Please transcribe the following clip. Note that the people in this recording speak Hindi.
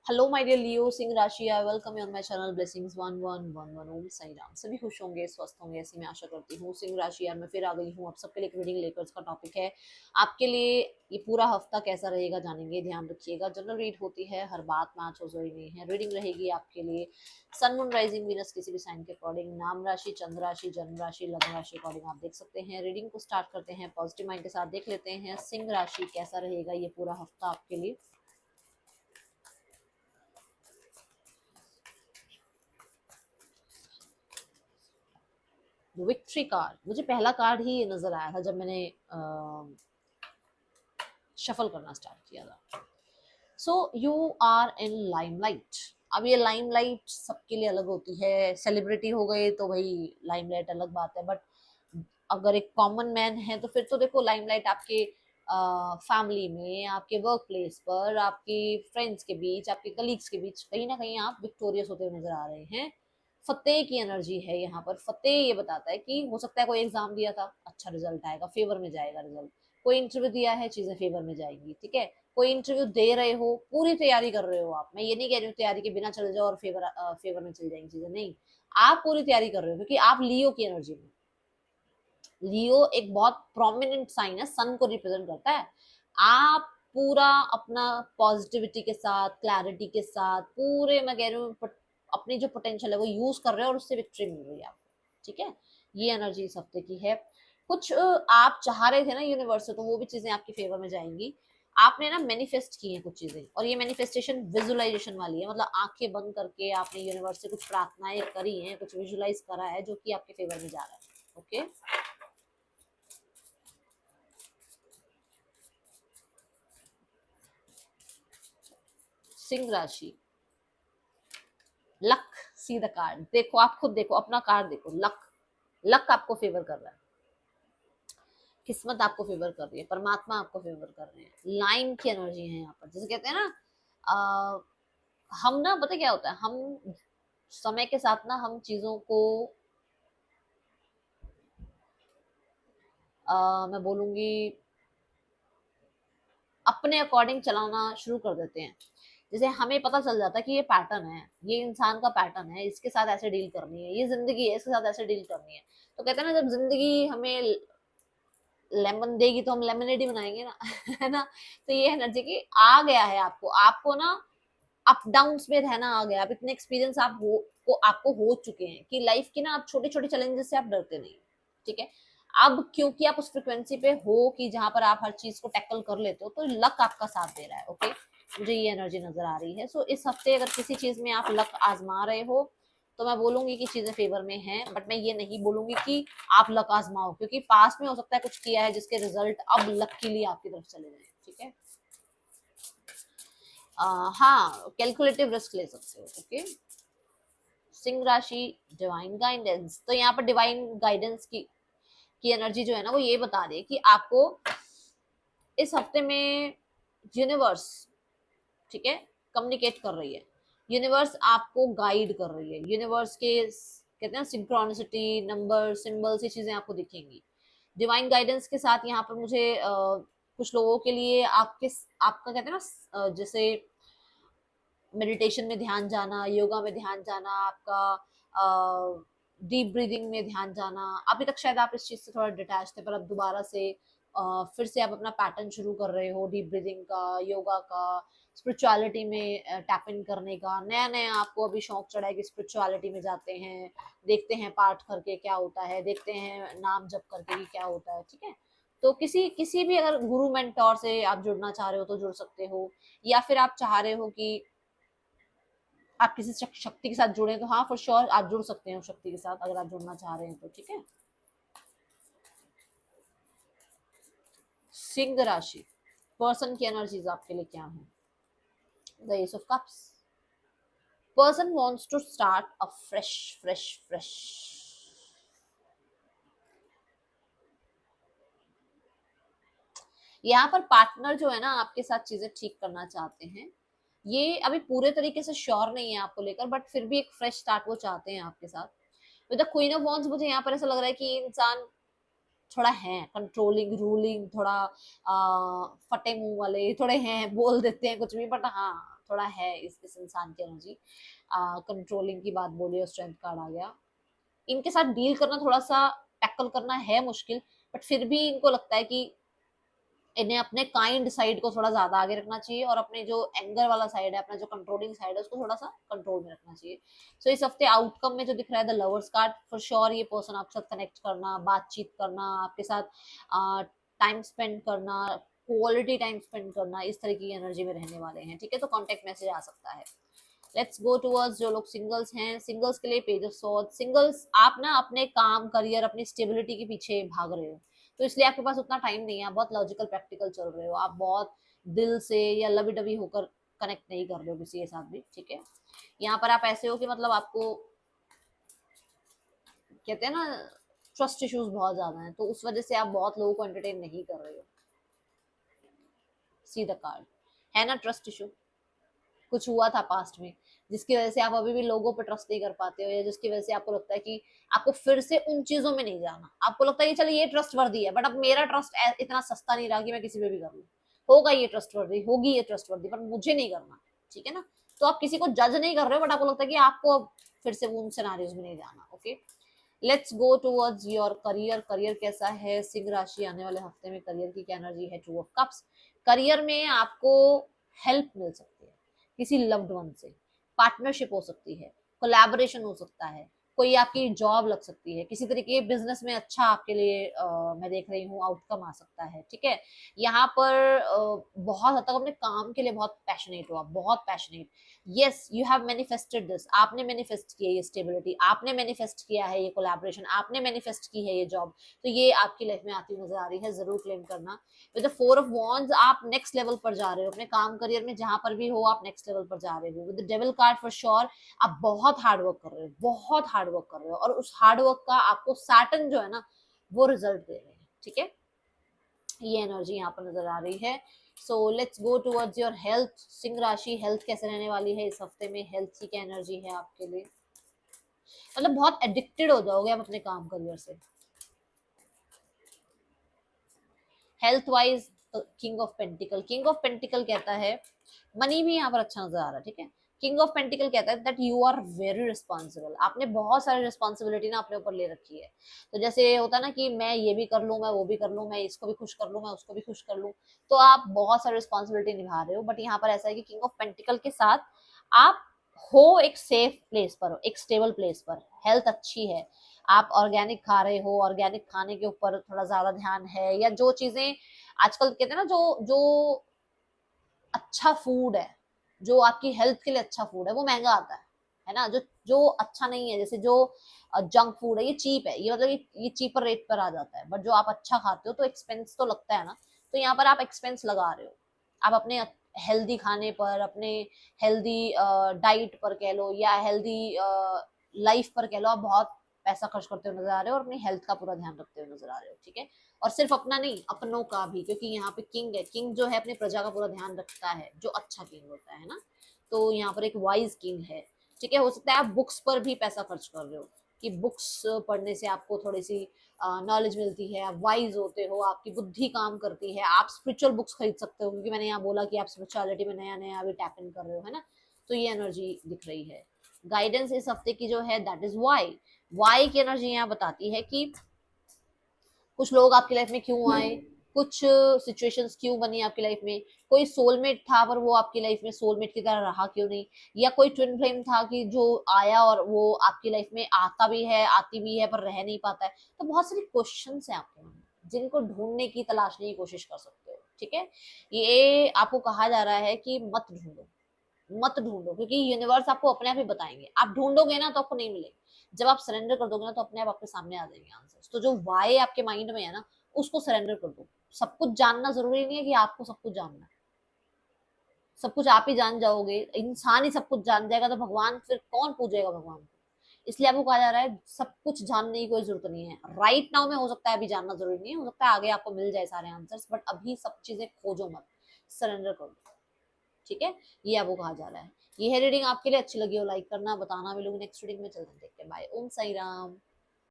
हेलो माय डियर लियो सिंह राशि, I welcome you on my channel blessings 1111 ओम साई राम। सभी खुश होंगे, स्वस्थ होंगे, ऐसी मैं आशा करती हूँ। सिंह राशि यार मैं फिर आ गई हूँ आप सबके लिए एक रीडिंग लेकर। इसका टॉपिक है आपके लिए ये पूरा हफ्ता कैसा रहेगा, जानेंगे। ध्यान रखिएगा, जनरल रीड होती है, हर बात मैच हो जरूरी नहीं है। रीडिंग रहेगी आपके लिए सन मून राइजिंग वीनस किसी भी साइन के अकॉर्डिंग, नाम राशि, चंद्र राशि, जन्म राशि, लग्न राशि अकॉर्डिंग आप देख सकते हैं। रीडिंग को स्टार्ट करते हैं पॉजिटिव माइंड के साथ। देख लेते हैं सिंह राशि कैसा रहेगा ये पूरा हफ्ता आपके लिए। विक्ट्री कार्ड, मुझे पहला कार्ड ही नजर आया था जब मैंने शफल करना स्टार्ट किया था। So you are in limelight. अब ये लाइमलाइट सबके लिए अलग होती है। सेलिब्रिटी हो गए तो भाई लाइमलाइट अलग बात है, बट अगर एक कॉमन मैन है तो फिर तो देखो लाइमलाइट आपके फैमिली में, आपके वर्क प्लेस पर, आपकी फ्रेंड्स के बीच, आपके कलीग्स के बीच कहीं ना कहीं आप विक्टोरियस होते हुए नजर आ रहे हैं। फतेह की एनर्जी है यहाँ पर। फतेह ये बताता है कि हो सकता है कोई एग्जाम दिया था, अच्छा रिजल्ट आएगा, फेवर में जाएगा रिजल्ट। कोई इंटरव्यू दिया है, चीजें फेवर में जाएंगी। ठीक है, कोई इंटरव्यू दे रहे हो, पूरी तैयारी कर रहे हो आप। मैं ये नहीं कह रही हूँ तैयारी के बिना चले जाओ और फेवर में चल जाएंगी चीजें, नहीं। आप पूरी तैयारी कर रहे हो क्योंकि आप लियो की एनर्जी में। लियो एक बहुत प्रोमिनेंट साइन है, सन को रिप्रेजेंट करता है। आप पूरा अपना पॉजिटिविटी के साथ, क्लैरिटी के साथ, पूरे मैं कह रही हूँ अपनी जो पोटेंशियल है वो यूज कर रहे हो और उससे विक्ट्री मिल रही है आपको। ठीक है, ये एनर्जी इस हफ्ते की है। कुछ आप चाह रहे थे ना यूनिवर्स से, तो वो भी चीजें आपकी फेवर में जाएंगी। आपने ना मैनिफेस्ट की है कुछ चीजें, और ये मैनिफेस्टेशन विजुअलाइजेशन वाली है। मतलब आंखें बंद करके आपने यूनिवर्स से कुछ प्रार्थनाएं करी हैं, कुछ विजुअलाइज करा है जो कि आपके फेवर में जा रहा है। ओके, सिंह राशि, लक, सी द कार्ड। देखो, आप खुद देखो, अपना कार्ड देखो। लक, लक आपको फेवर कर रहा है, किस्मत आपको फेवर कर रही है, परमात्मा आपको फेवर कर रहे हैं। लाइन की एनर्जी है यहाँ पर। जैसे कहते हैं ना, आ, हम ना, पता क्या होता है, हम समय के साथ ना हम चीजों को मैं बोलूंगी अपने अकॉर्डिंग चलाना शुरू कर देते हैं। जैसे हमें पता चल जाता है कि ये पैटर्न है, ये इंसान का पैटर्न है, इसके साथ ऐसे डील करनी है, ये जिंदगी है, इसके साथ ऐसे डील करनी है। तो कहते हैं ना, जब जिंदगी हमें लेमन देगी तो हम लेमनेड ही बनाएंगे ना। है ना। तो ये एनर्जी की आ गया है आपको, आपको ना अप डाउन में रहना आ गया। आप इतने एक्सपीरियंस आपको हो चुके हैं कि लाइफ की ना आप छोटे छोटे चैलेंजेस से आप डरते नहीं। ठीक है, अब क्योंकि आप उस फ्रिक्वेंसी पे हो कि जहां पर आप हर चीज को टैकल कर लेते हो, तो लक आपका साथ दे रहा है। ओके, मुझे ये एनर्जी नजर आ रही है। सो इस हफ्ते अगर किसी चीज में आप लक आजमा रहे हो, तो मैं बोलूंगी कि चीजें फेवर में हैं, बट मैं ये नहीं बोलूंगी कि आप लक आजमाओ, क्योंकि पास्ट में हो सकता है कुछ किया है जिसके रिजल्ट अब लक के लिए आपकी तरफ चले जाए। ठीक है, हाँ, कैलकुलेटिव रिस्क ले सकते हो। ओके, सिंह राशि, डिवाइन गाइडेंस। तो यहाँ पर डिवाइन गाइडेंस की एनर्जी जो है ना, वो ये बता रही है कि आपको इस हफ्ते में यूनिवर्स, ठीक है, कम्युनिकेट कर रही है। यूनिवर्स आपको गाइड कर रही है। यूनिवर्स के कहते हैं सिंक्रोनिसिटी, नंबर, सिंबल्स, ये चीजें आपको दिखेंगी डिवाइन गाइडेंस के साथ। यहाँ पर मुझे कुछ लोगों के लिए आपका कहते हैं ना, जैसे मेडिटेशन में ध्यान जाना, योगा में ध्यान जाना, आपका डीप ब्रीदिंग में ध्यान जाना। अभी तक शायद आप इस चीज से थोड़ा डिटैच थे, पर अब दोबारा से फिर से आप अपना पैटर्न शुरू कर रहे हो, डीप ब्रीदिंग का, योगा का, स्पिरिचुअलिटी में टैप इन करने का। नया नया आपको अभी शौक चढ़ा है कि स्पिरिचुअलिटी में जाते हैं, देखते हैं पाठ करके क्या होता है, देखते हैं नाम जप करके भी क्या होता है। ठीक है, तो किसी किसी भी अगर गुरु मेंटोर से आप जुड़ना चाह रहे हो तो जुड़ सकते हो, या फिर आप चाह रहे हो कि आप किसी शक्ति के साथ जुड़े, तो हाँ फॉर श्योर आप जुड़ सकते हैं उस शक्ति के साथ, अगर आप जुड़ना चाह रहे हैं तो। ठीक है, सिंह राशि, पर्सन की एनर्जीज आपके लिए क्या है। The ace of cups, person wants to start a fresh fresh fresh. यहाँ पर पार्टनर जो है ना आपके साथ चीजें ठीक करना चाहते हैं। ये अभी पूरे तरीके से श्योर नहीं है आपको लेकर, बट फिर भी एक फ्रेश स्टार्ट वो चाहते हैं आपके साथ। With the queen of wands, मुझे यहाँ पर ऐसा लग रहा है कि ये इंसान थोड़ा है कंट्रोलिंग, रूलिंग, थोड़ा फटे मुंह वाले थोड़े हैं, बोल देते हैं कुछ भी, बट हाँ थोड़ा है इस इंसान की एनर्जी। कंट्रोलिंग की बात बोली और स्ट्रेंथ कार्ड आ गया। इनके साथ डील करना थोड़ा सा टैकल करना है मुश्किल, बट फिर भी इनको लगता है कि इन्हें अपने काइंड साइड को थोड़ा ज्यादा आगे रखना चाहिए और अपने जो एंगर वाला साइड है, अपना जो कंट्रोलिंग साइड है, उसको थोड़ा सा कंट्रोल में रखना चाहिए। सो इस हफ्ते आउटकम में जो दिख रहा है the lovers card, for sure ये पर्सन आपके साथ कनेक्ट करना, बातचीत करना, आपके साथ टाइम स्पेंड करना, क्वालिटी टाइम स्पेंड करना, इस तरह की एनर्जी में रहने वाले हैं। ठीक है, तो कॉन्टेक्ट मैसेज आ सकता है। लेट्स गो टूवर्ड्स जो लोग सिंगल्स हैं, सिंगल्स के लिए पेज ऑफ सॉर्ड्स। सिंगल्स आप ना अपने काम, करियर, अपनी स्टेबिलिटी के पीछे भाग रहे हो, तो इसलिए आपके पास उतना टाइम नहीं है। आप बहुत लॉजिकल प्रैक्टिकल चल रहे हो, आप बहुत दिल से या लवी डबी होकर कनेक्ट नहीं कर रहे हो किसी के साथ भी। ठीक है, यहाँ पर आप ऐसे हो कि मतलब आपको कहते हैं ना ट्रस्ट इश्यूज बहुत ज्यादा हैं, तो उस वजह से आप बहुत लोगों को एंटरटेन नहीं कर रहे हो। सी द कार्ड है ना, ट्रस्ट इशू कुछ हुआ था पास्ट में जिसकी वजह से आप अभी भी लोगों पर ट्रस्ट नहीं कर पाते हो, या जिसकी वजह से आपको लगता है कि आपको फिर से उन चीजों में नहीं जाना। आपको लगता है कि चलो ये ट्रस्ट वर्दी है, बट अब मेरा ट्रस्ट इतना सस्ता नहीं रहा कि मैं किसी पे भी कर लूं। होगा ये ट्रस्ट वर्दी, होगी ये ट्रस्ट वर्दी, पर मुझे नहीं करना। ठीक है ना, तो आप किसी को जज नहीं कर रहे हो, बट आपको लगता है कि आपको फिर से उन सिनारियोज में नहीं जाना। Okay, let's go towards your career. Career कैसा है सिंह राशि, आने वाले हफ्ते में करियर की क्या एनर्जी है? Two of cups. करियर में आपको हेल्प मिल सकती है किसी लव्ड वन से, पार्टनरशिप हो सकती है, कोलैबोरेशन हो सकता है, कोई आपकी जॉब लग सकती है, किसी तरीके के बिजनेस में अच्छा आपके लिए मैं देख रही हूँ आउटकम आ सकता है। ठीक है, यहाँ पर बहुत हद तक अपने काम के लिए बहुत पैशनेट हो आप, बहुत passionate. Yes, you have manifested this, आपने मैनिफेस्ट किया ये स्टेबिलिटी, आपने मैनिफेस्ट किया है ये कोलैबोरेशन, आपने मैनिफेस्ट की है ये जॉब, तो ये आपकी लाइफ में आती नजर आ रही है, जरूर क्लेम करना। With the four of wands आप नेक्स्ट लेवल पर जा रहे हो अपने काम करियर में, जहां पर भी हो आप नेक्स्ट लेवल पर जा रहे हो। With the devil card for sure आप बहुत हार्ड वर्क कर रहे हो, बहुत हार्ड वर्क कर रहे हो, और उस हार्ड वर्क का आपको सैटर्न जो है ना वो रिजल्ट दे रहे हैं। ठीक है, ये एनर्जी यहाँ पर नजर आ रही है। So let's go towards your health. Singh राशि, हेल्थ कैसे रहने वाली है इस हफ्ते में? हेल्थ की क्या एनर्जी है आपके लिए? मतलब बहुत एडिक्टेड हो जाओगे आप अपने काम करियर से। Health wise king of pentacle, king of pentacle कहता है मनी भी यहाँ पर अच्छा नजर आ रहा है। ठीक है, किंग ऑफ पेंटिकल कहता है that you are very responsible, आपने बहुत सारी रिस्पॉन्सिबिलिटी ना अपने ऊपर ले रखी है। तो जैसे होता है ना कि मैं ये भी कर लूँ, मैं वो भी कर लूँ, मैं इसको भी खुश कर लूँ, मैं उसको भी खुश कर लूँ, तो आप बहुत सारी रिस्पॉन्सिबिलिटी निभा रहे हो। बट यहाँ पर ऐसा है कि किंग ऑफ पेंटिकल के साथ आप हो एक सेफ प्लेस पर, एक स्टेबल प्लेस पर, हेल्थ अच्छी है, आप ऑर्गेनिक खा रहे हो, ऑर्गेनिक खाने के ऊपर थोड़ा ज्यादा ध्यान है, या जो चीजें आजकल कहते हैं ना जो जो अच्छा फूड है, जो आपकी हेल्थ के लिए अच्छा फूड है, वो महंगा आता है ना। जो जो अच्छा नहीं है, जैसे जो जंक फूड है, ये चीप है, ये मतलब ये चीपर रेट पर आ जाता है, बट जो आप अच्छा खाते हो तो एक्सपेंस तो लगता है ना। तो यहाँ पर आप एक्सपेंस लगा रहे हो, आप अपने हेल्दी खाने पर, अपने हेल्दी डाइट पर कह लो, या हेल्दी लाइफ पर कह लो, आप बहुत पैसा खर्च करते हुए नजर आ रहे हो और अपनी हेल्थ का पूरा ध्यान रखते हुए नजर आ रहे हो। ठीक है, और सिर्फ अपना नहीं, अपनों का भी, क्योंकि यहाँ पे किंग है, किंग जो है अपनी प्रजा का पूरा ध्यान रखता है, जो अच्छा किंग होता है ना। तो यहाँ पर एक वाइज किंग है। ठीक है, हो सकता है आप बुक्स पर भी पैसा खर्च कर रहे हो, कि बुक्स पढ़ने से आपको थोड़ी सी नॉलेज मिलती है, आप वाइज होते हो, आपकी बुद्धि काम करती है, आप स्पिरिचुअल बुक्स खरीद सकते हो, क्योंकि मैंने यहाँ बोला कि आप स्पिरिचुअलिटी में नया नया अभी टैप इन कर रहे हो, है ना। तो ये एनर्जी दिख रही है। गाइडेंस इस हफ्ते की जो है दैट इज वाई। वाई की एनर्जी यहाँ बताती है कि कुछ लोग आपकी लाइफ में क्यों आए, कुछ सिचुएशंस क्यों बनी आपकी लाइफ में, कोई सोलमेट था पर वो आपकी लाइफ में सोलमेट की तरह रहा क्यों नहीं, या कोई ट्विन फ्लेम था कि जो आया और वो आपकी लाइफ में आता भी है, आती भी है, पर रह नहीं पाता है। तो बहुत सारी क्वेश्चंस हैं आपके मन में, जिनको ढूंढने की तलाशने की कोशिश कर सकते हो। ठीक है, ये आपको कहा जा रहा है कि मत ढूंढो, मत ढूंढो, क्योंकि यूनिवर्स आपको अपने आप ही बताएंगे। आप ढूंढोगे ना तो आपको नहीं मिलेंगे, जब आप सरेंडर कर दोगे ना तो अपने आप आपके सामने आ जाएंगे आंसर्स। तो जो वाई आपके माइंड में है ना, उसको सरेंडर कर दो। सब कुछ जानना जरूरी नहीं है कि आपको सब कुछ जानना है, सब कुछ आप ही जान जाओगे, इंसान ही सब कुछ जान जाएगा, तो भगवान फिर कौन पूजेगा भगवान को? इसलिए आपको कहा जा रहा है सब कुछ जानने की कोई जरूरत नहीं है। राइट नाउ में हो सकता है अभी जानना जरूरी नहीं है, हो सकता है आगे आपको मिल जाए सारे आंसर्स, बट अभी सब चीजें खोजो मत, सरेंडर कर दो। ठीक है, ये आपको कहा जा रहा है। ये है रीडिंग, आपके लिए अच्छी लगी हो लाइक करना, बताना। मिलूंगी नेक्स्ट रीडिंग में, चलते हैं, देखते हैं, बाय। ओम साई राम।